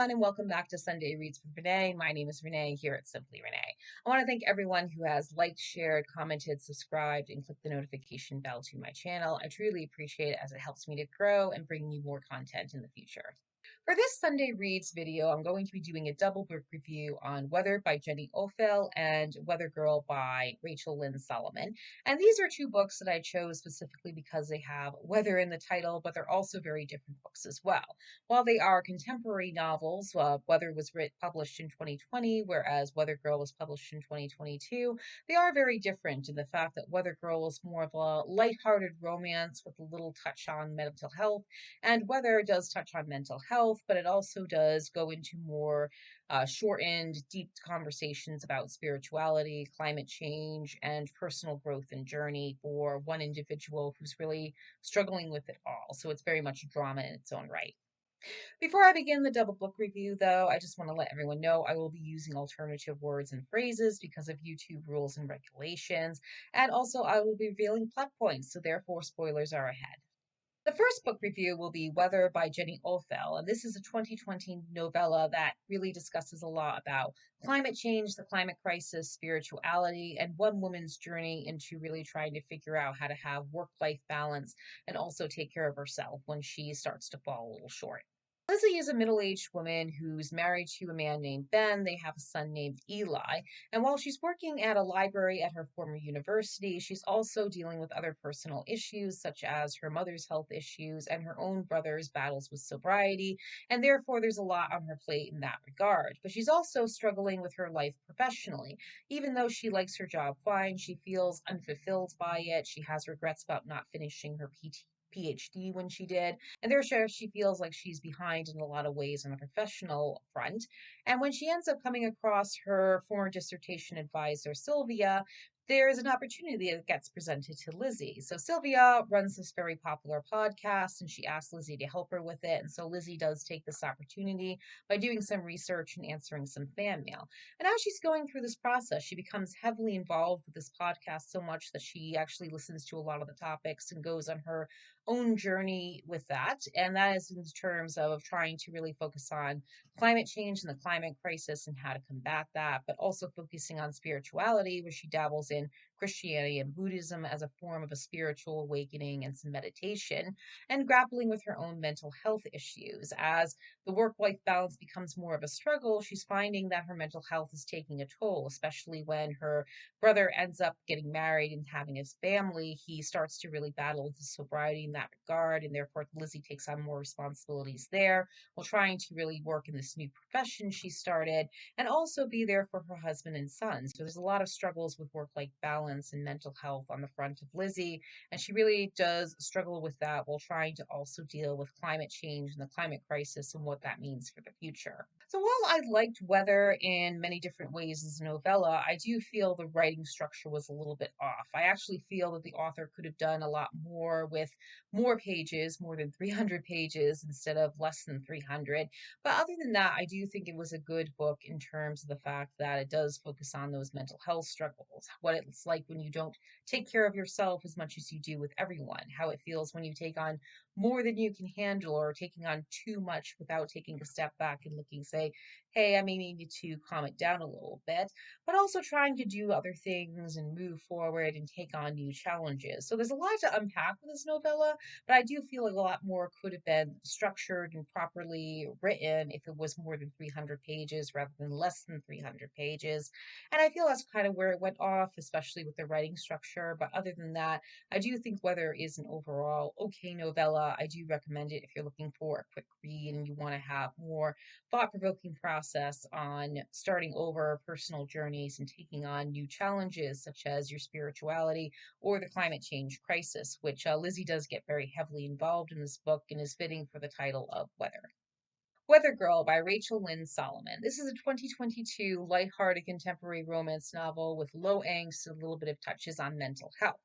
everyone, and welcome back to Sunday Reads with Renee. My name is Renee here at Simply Renee. I want to thank everyone who has liked, shared, commented, subscribed, and clicked the notification bell to my channel. I truly appreciate it as it helps me to grow and bring you more content in the future. For this Sunday Reads video, I'm going to be doing a double book review on Weather by Jenny Offill and Weather Girl by Rachel Lynn Solomon. And these are two books that I chose specifically because they have weather in the title, but they're also very different books as well. While they are contemporary novels, Weather was published in 2020, whereas Weather Girl was published in 2022, they are very different in the fact that Weather Girl is more of a lighthearted romance with a little touch on mental health, and Weather does touch on mental health, but it also does go into more shortened, deep conversations about spirituality, climate change, and personal growth and journey for one individual who's really struggling with it all. So it's very much drama in its own right. Before I begin the double book review, though, I just want to let everyone know I will be using alternative words and phrases because of YouTube rules and regulations, and also I will be revealing plot points, so therefore spoilers are ahead. The first book review will be Weather by Jenny Offill, and this is a 2020 novella that really discusses a lot about climate change, the climate crisis, spirituality, and one woman's journey into really trying to figure out how to have work-life balance and also take care of herself when she starts to fall a little short. Lizzie is a middle-aged woman who's married to a man named Ben. They have a son named Eli. And while she's working at a library at her former university, she's also dealing with other personal issues, such as her mother's health issues and her own brother's battles with sobriety. And therefore, there's a lot on her plate in that regard. But she's also struggling with her life professionally. Even though she likes her job fine, she feels unfulfilled by it. She has regrets about not finishing her PhD when she did, and therefore she feels like she's behind in a lot of ways on the professional front. And when she ends up coming across her former dissertation advisor, Sylvia, there is an opportunity that gets presented to Lizzie. So Sylvia runs this very popular podcast and she asks Lizzie to help her with it. And so Lizzie does take this opportunity by doing some research and answering some fan mail. And as she's going through this process, she becomes heavily involved with this podcast so much that she actually listens to a lot of the topics and goes on her own journey with that. And that is in terms of trying to really focus on climate change and the climate crisis and how to combat that, but also focusing on spirituality, where she dabbles in Christianity and Buddhism as a form of a spiritual awakening and some meditation, and grappling with her own mental health issues. As the work life balance becomes more of a struggle, she's finding that her mental health is taking a toll, especially when her brother ends up getting married and having his family. He starts to really battle with his sobriety in that regard, and therefore Lizzie takes on more responsibilities there while trying to really work in this new profession she started and also be there for her husband and son. So there's a lot of struggles with work-life balance and mental health on the front of Lizzie, and she really does struggle with that while trying to also deal with climate change and the climate crisis and what that means for the future. So while I liked Weather in many different ways as a novella, I do feel the writing structure was a little bit off. I actually feel that the author could have done a lot more with more pages, more than 300 pages instead of less than 300. But other than that, I do think it was a good book in terms of the fact that it does focus on those mental health struggles, what it's like when you don't take care of yourself as much as you do with everyone, how it feels when you take on more than you can handle or taking on too much without taking a step back and looking, say, hey, I may need to calm it down a little bit, but also trying to do other things and move forward and take on new challenges. So there's a lot to unpack with this novella, but I do feel like a lot more could have been structured and properly written if it was more than 300 pages rather than less than 300 pages. And I feel that's kind of where it went off, especially with the writing structure. But other than that, I do think Weather is an overall okay novella. I do recommend it if you're looking for a quick read and you want to have more thought-provoking process on starting over personal journeys and taking on new challenges such as your spirituality or the climate change crisis, which Lizzie does get very heavily involved in this book and is fitting for the title of Weather. Weather Girl by Rachel Lynn Solomon. This is a 2022 lighthearted contemporary romance novel with low angst and a little bit of touches on mental health.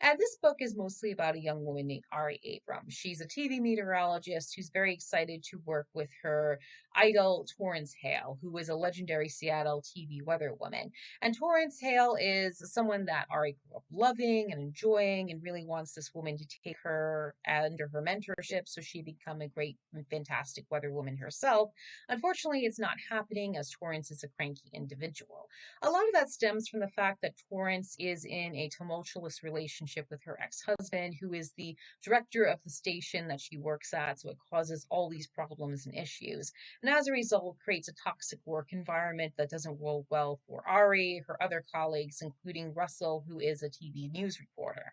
And this book is mostly about a young woman named Ari Abrams. She's a TV meteorologist who's very excited to work with her idol, Torrance Hale, who is a legendary Seattle TV weather woman. And Torrance Hale is someone that Ari grew up loving and enjoying and really wants this woman to take her under her mentorship so she become a great and fantastic weather woman herself. Unfortunately, it's not happening as Torrance is a cranky individual. A lot of that stems from the fact that Torrance is in a tumultuous relationship with her ex husband, who is the director of the station that she works at. So it causes all these problems and issues. And as a result, creates a toxic work environment that doesn't roll well for Ari, her other colleagues, including Russell, who is a TV news reporter.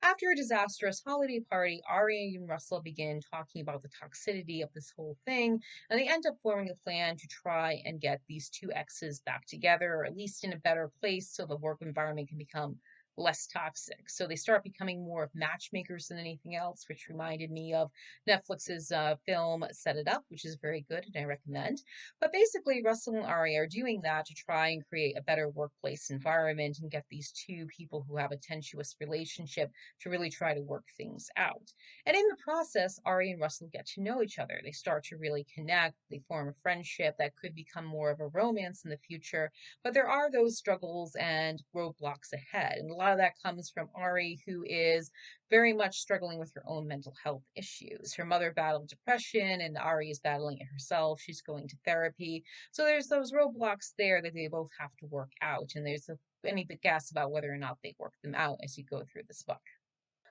After a disastrous holiday party, Ari and Russell begin talking about the toxicity of this whole thing, and they end up forming a plan to try and get these two exes back together, or at least in a better place so the work environment can become less toxic. So they start becoming more of matchmakers than anything else, which reminded me of Netflix's film Set It Up, which is very good and I recommend. But basically, Russell and Ari are doing that to try and create a better workplace environment and get these two people who have a tenuous relationship to really try to work things out. And in the process, Ari and Russell get to know each other. They start to really connect, they form a friendship that could become more of a romance in the future. But there are those struggles and roadblocks ahead. And a lot of that comes from Ari, who is very much struggling with her own mental health issues. Her mother battled depression, and Ari is battling it herself. She's going to therapy. So there's those roadblocks there that they both have to work out. And there's any big guess about whether or not they work them out as you go through this book.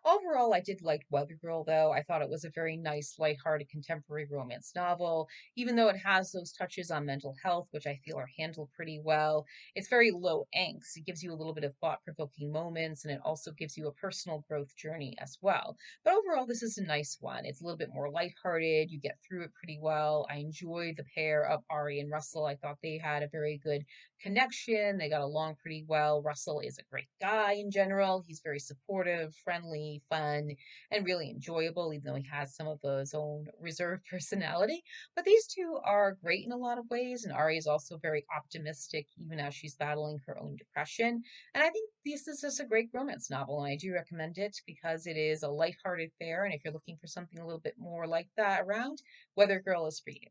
Overall, I did like Weather Girl, though. I thought it was a very nice, lighthearted contemporary romance novel, even though it has those touches on mental health, which I feel are handled pretty well. It's very low angst. It gives you a little bit of thought provoking moments, and it also gives you a personal growth journey as well. But overall, this is a nice one. It's a little bit more lighthearted. You get through it pretty well. I enjoyed the pair of Ari and Russell. I thought they had a very good connection. They got along pretty well. Russell is a great guy in general. He's very supportive, friendly, fun, and really enjoyable, even though he has some of his own reserved personality. But these two are great in a lot of ways. And Ari is also very optimistic, even as she's battling her own depression. And I think this is just a great romance novel. And I do recommend it because it is a lighthearted fare. And if you're looking for something a little bit more like that around, Weather Girl is for you.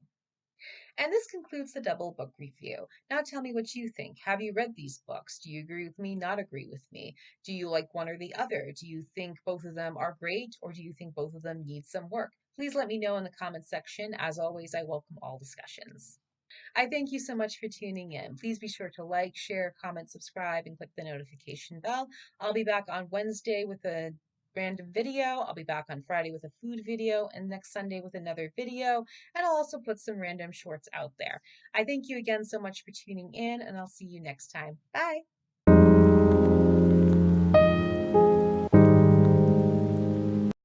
And this concludes the double book review. Now tell me what you think. Have you read these books? Do you agree with me, not agree with me? Do you like one or the other? Do you think both of them are great, or do you think both of them need some work? Please let me know in the comments section. As always, I welcome all discussions. I thank you so much for tuning in. Please be sure to like, share, comment, subscribe, and click the notification bell. I'll be back on Wednesday with a random video. I'll be back on Friday with a food video and next Sunday with another video. And I'll also put some random shorts out there. I thank you again so much for tuning in, and I'll see you next time. Bye.